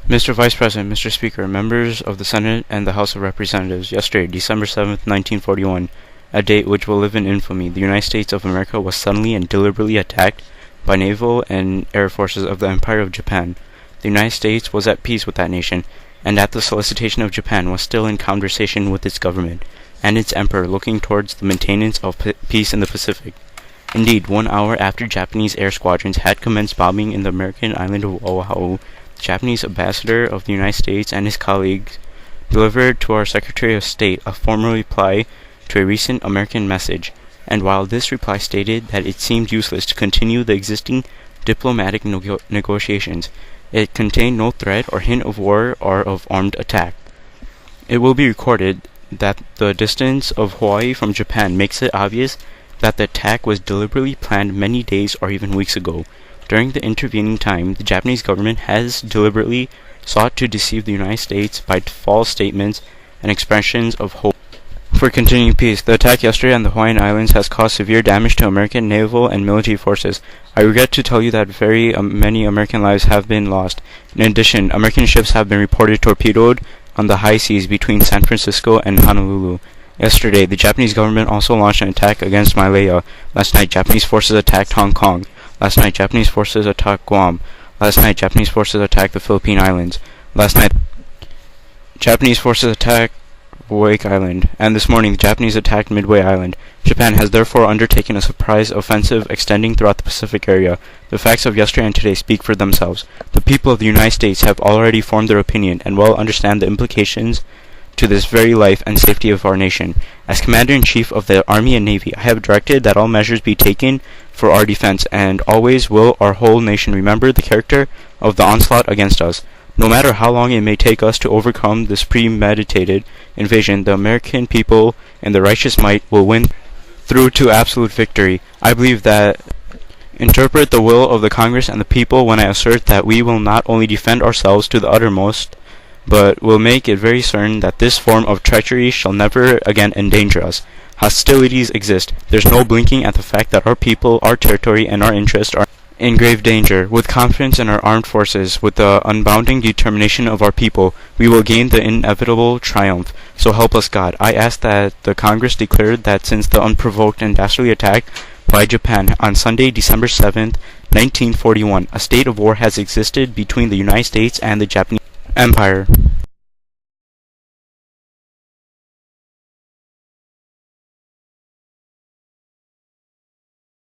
Mr. Vice President, Mr. Speaker, members of the Senate and the House of Representatives, yesterday, December 7th, 1941, a date which will live in infamy, the United States of America was suddenly and deliberately attacked by naval and air forces of the Empire of Japan. The United States was at peace with that nation, and at the solicitation of Japan was still in conversation with its government and its emperor looking towards the maintenance of peace in the Pacific. Indeed, 1 hour after Japanese air squadrons had commenced bombing in the American island of Oahu, the Japanese ambassador of the United States and his colleagues delivered to our Secretary of State a formal reply to a recent American message, and while this reply stated that it seemed useless to continue the existing diplomatic negotiations, it contained no threat or hint of war or of armed attack. It will be recorded that the distance of Hawaii from Japan makes it obvious that the attack was deliberately planned many days or even weeks ago. During the intervening time, the Japanese government has deliberately sought to deceive the United States by false statements and expressions of hope for continuing peace. The attack yesterday on the Hawaiian Islands has caused severe damage to American naval and military forces. I regret to tell you that very many American lives have been lost. In addition, American ships have been reported torpedoed on the high seas between San Francisco and Honolulu. Yesterday, the Japanese government also launched an attack against Malaya. Last night, Japanese forces attacked Hong Kong. Last night, Japanese forces attacked Guam. Last night, Japanese forces attacked the Philippine Islands. Last night, Japanese forces attacked Wake Island, and this morning the Japanese attacked Midway Island. Japan has therefore undertaken a surprise offensive extending throughout the Pacific area. The facts of yesterday and today speak for themselves. The people of the United States have already formed their opinion and well understand the implications to this very life and safety of our nation. As Commander-in-Chief of the Army and Navy, I have directed that all measures be taken for our defense, and always will our whole nation remember the character of the onslaught against us. No matter how long it may take us to overcome this premeditated invasion, the American people in their righteous might will win through to absolute victory. I believe that interpret the will of the Congress and the people when I assert that we will not only defend ourselves to the uttermost, but will make it very certain that this form of treachery shall never again endanger us. Hostilities exist. There's no blinking at the fact that our people, our territory, and our interests are in grave danger. With confidence in our armed forces, with the unbounding determination of our people, we will gain the inevitable triumph. So help us God. I ask that the Congress declare that since the unprovoked and dastardly attack by Japan on Sunday, December 7th, 1941, a state of war has existed between the United States and the Japanese Empire.